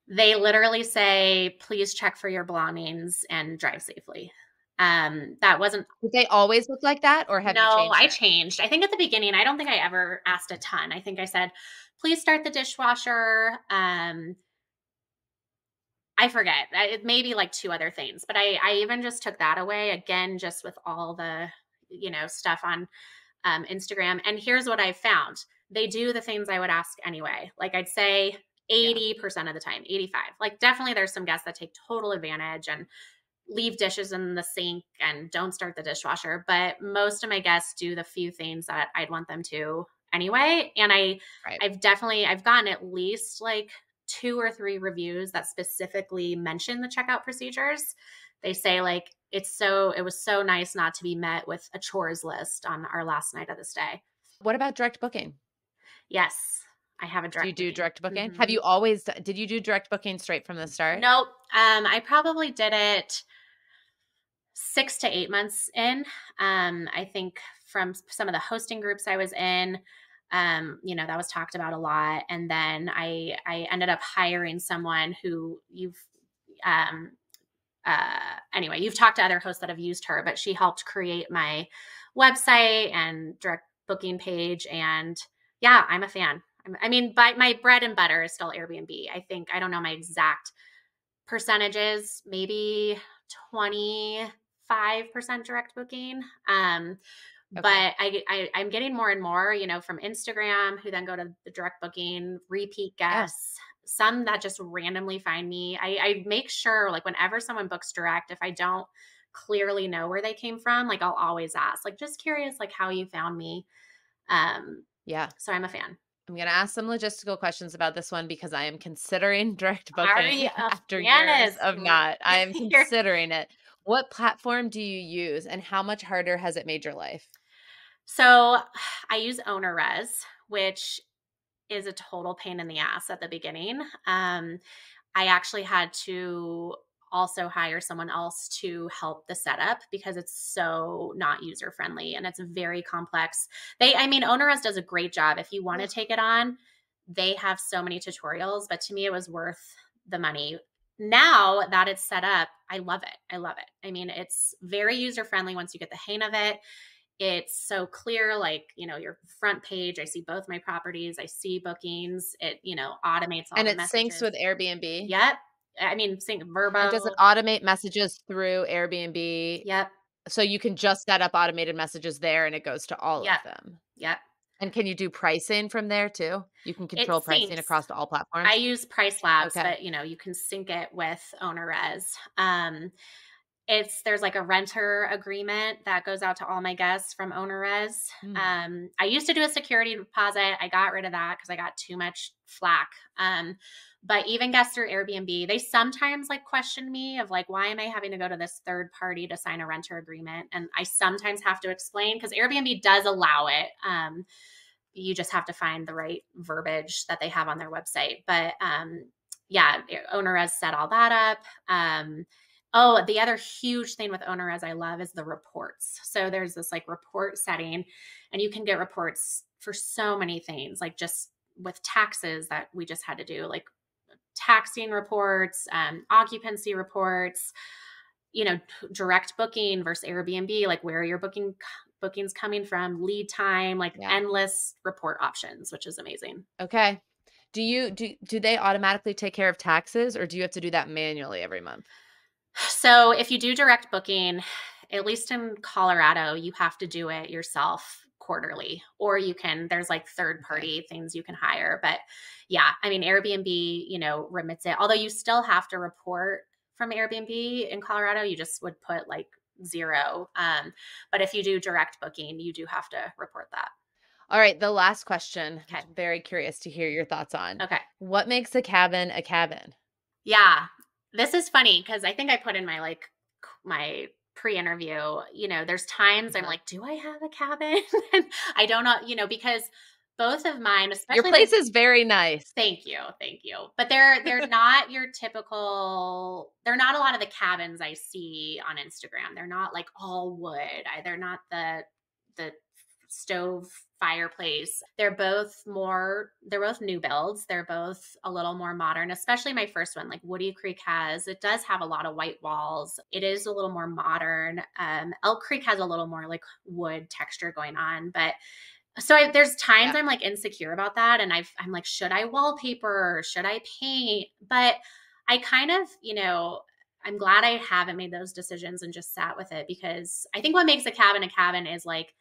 They literally say, please check for your belongings and drive safely. That wasn't, Did they always look like that, or have you no, changed I it? changed. I think at the beginning, I don't think I ever asked a ton. I think I said, please start the dishwasher. I forget. It may be like two other things, but I even just took that away again, just with all the, stuff on Instagram. And here's what I found. They do the things I would ask anyway. Like I'd say Yeah, 80% of the time, 85. Like definitely there's some guests that take total advantage and leave dishes in the sink and don't start the dishwasher. But most of my guests do the few things that I'd want them to anyway. And right. I've gotten at least like 2 or 3 reviews that specifically mention the checkout procedures. They say like it was so nice not to be met with a chores list on our last night of the stay. What about direct booking? Yes, I have a Do you direct do booking. direct booking? Have Hmm. you always did you do direct booking straight from the start? Nope. I probably did it 6 to 8 months in. I think from some of the hosting groups I was in, that was talked about a lot. And then I ended up hiring someone who um, anyway, you've talked to other hosts that have used her, but she helped create my website and direct booking page. And yeah, I'm a fan. I mean, by my bread and butter is still Airbnb. I think, I don't know my exact percentages, maybe 25% direct booking. Okay. But I'm getting more and more, from Instagram, who then go to the direct booking, repeat Yeah. guests, some that just randomly find me. I make sure, like, whenever someone books direct, if I don't clearly know where they came from, like, I'll always ask, like, just curious, like, how you found me. Um, Yeah. so I'm a fan. I'm going to ask some logistical questions about this one because I am considering direct Are booking you a after years fan? of not. I am You're considering it. What platform do you use and how much harder has it made your life? So I use OwnerRes, which is a total pain in the ass at the beginning. I actually had to also hire someone else to help the setup because it's so not user friendly and it's very complex. OwnerRes does a great job. If you want to Ugh. take it on, they have so many tutorials, but to me, it was worth the money. Now that it's set up, I love it. I love it. I mean, it's very user friendly once you get the hang of it. It's so clear, like, your front page, I see both my properties, I see bookings, it, automates all And the it syncs messages. with Airbnb? Yep. I mean, sync And VRBO. does it automate messages through Airbnb? Yep. So you can just set up automated messages there and it goes to all of Yep. them. Yep. And can you do pricing from there too? You can It control pricing syncs. across all I platforms? use Price Labs, Okay. but you can sync it with OwnerRes. There's like a renter agreement that goes out to all my guests from OwnerRes. Mm. I used to do a security deposit. I got rid of that because I got too much flack. But even guests through Airbnb, they sometimes like question me of like, why am I having to go to this third party to sign a renter agreement? And I sometimes have to explain because Airbnb does allow it. You just have to find the right verbiage that they have on their website. But yeah, OwnerRes set all that up. Oh, the other huge thing with OwnerRes I love is the reports. So there's this like report setting, and you can get reports for so many things, like just with taxes that we just had to do, like taxing reports, occupancy reports, direct booking versus Airbnb, like where are your bookings coming from, lead time, like Yeah. endless report options, which is amazing. Okay. Do they automatically take care of taxes or do you have to do that manually every month? So if you do direct booking, at least in Colorado, you have to do it yourself quarterly, or there's like third Okay. party things you can hire. But yeah, I mean, Airbnb, remits it, although you still have to report from Airbnb in Colorado, you just would put like 0. But if you do direct booking, you do have to report that. All right, the last question, Okay. which I'm very curious to hear your thoughts on. Okay. What makes a cabin a cabin? Yeah. This is funny because I think I put in my pre-interview, there's times I'm Uh-huh. like, do I have a cabin? And I don't know, because both of mine, Your especially place is very nice. Thank you. Thank you. But they're not your typical, they're not a lot of the cabins I see on Instagram. They're not like all wood. They're not the stove fireplace. They're both new builds. They're both a little more modern, especially my first one, like Woody Creek it does have a lot of white walls. It is a little more modern. Elk Creek has a little more like wood texture going on, but there's times I'm like insecure about that. And I'm like, should I wallpaper or should I paint? But I kind of, I'm glad I haven't made those decisions and just sat with it, because I think what makes a cabin is like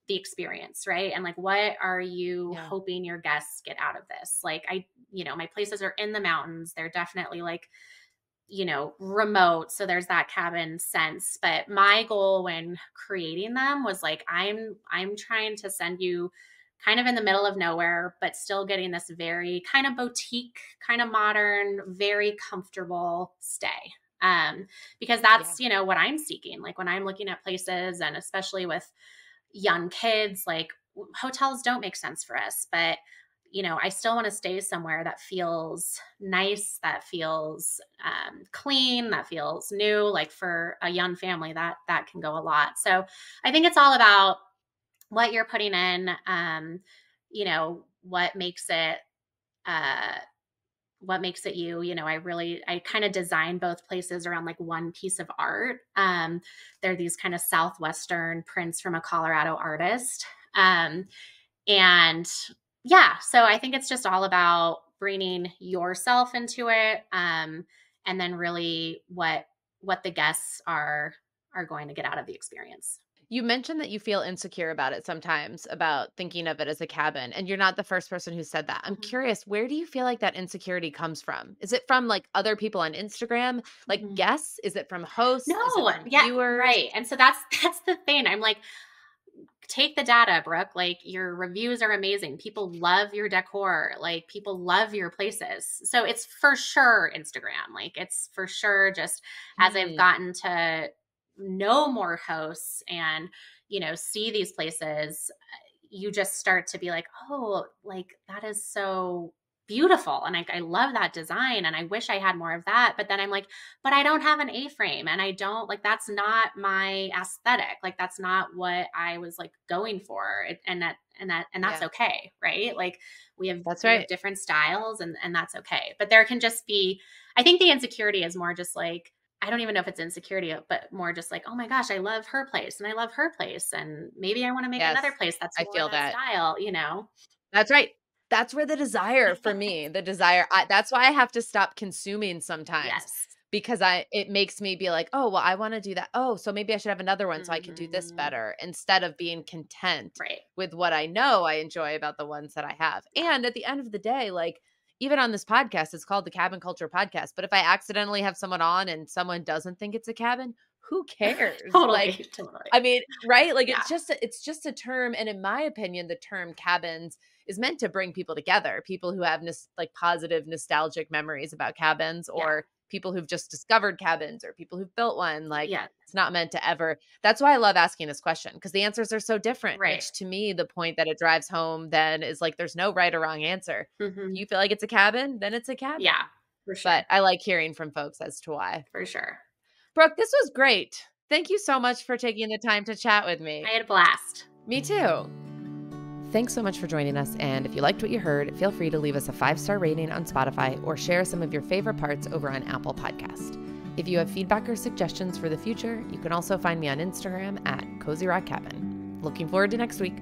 the experience, right? And like, what are you hoping your guests get out of this? Like my places are in the mountains. They're definitely like, remote. So there's that cabin sense. But my goal when creating them was like, I'm trying to send you kind of in the middle of nowhere, but still getting this very kind of boutique, kind of modern, very comfortable stay. Because that's, what I'm seeking. Like when I'm looking at places, and especially with young kids, like hotels don't make sense for us, but I still want to stay somewhere that feels nice, that feels clean, that feels new. Like for a young family, that can go a lot. So I think it's all about what you're putting in, what makes it you. I kind of design both places around like one piece of art. They're these kind of Southwestern prints from a Colorado artist. So I think it's just all about bringing yourself into it. And then really what the guests are going to get out of the experience. You mentioned that you feel insecure about it sometimes, about thinking of it as a cabin, and you're not the first person who said that. I'm curious, where do you feel like that insecurity comes from? Is it from like other people on Instagram, like guests? Is it from hosts? No, Is it from viewers? Right. And so that's the thing. I'm like, take the data, Brooke. Like your reviews are amazing. People love your decor. Like people love your places. So it's for sure Instagram. Like it's for sure just as I've gotten to know more hosts and, see these places, you just start to be like, oh, like that is so beautiful. And I love that design and I wish I had more of that. But then I'm like, but I don't have an A-frame and I don't like, that's not my aesthetic. Like that's not what I was like going for. And that's okay. Right. Like we have different styles and that's okay. But there can just be, I think the insecurity is more just like, I don't even know if it's insecurity, but more just like, oh my gosh, I love her place and I love her place. And maybe I want to make another place that's more that style, That's right. That's where the desire for me, that's why I have to stop consuming sometimes. Yes. Because it makes me be like, oh, well, I want to do that. Oh, so maybe I should have another one so I can do this better, instead of being content with what I know I enjoy about the ones that I have. And at the end of the day, like, even on this podcast, it's called the Cabin Culture Podcast. But if I accidentally have someone on and someone doesn't think it's a cabin, who cares? Totally. I mean, right? Like it's just a term. And in my opinion, the term cabins is meant to bring people together, people who have like positive nostalgic memories about cabins, or people who've just discovered cabins, or people who've built one. Like it's not meant to ever. That's why I love asking this question, because the answers are so different. Right. Which to me, the point that it drives home then is like, there's no right or wrong answer. If you feel like it's a cabin, then it's a cabin. Yeah, for sure. But I like hearing from folks as to why. For sure. Brooke, this was great. Thank you so much for taking the time to chat with me. I had a blast. Me too. Thanks so much for joining us. And if you liked what you heard, feel free to leave us a 5-star rating on Spotify or share some of your favorite parts over on Apple Podcast. If you have feedback or suggestions for the future, you can also find me on Instagram at Cozy Rock Cabin. Looking forward to next week.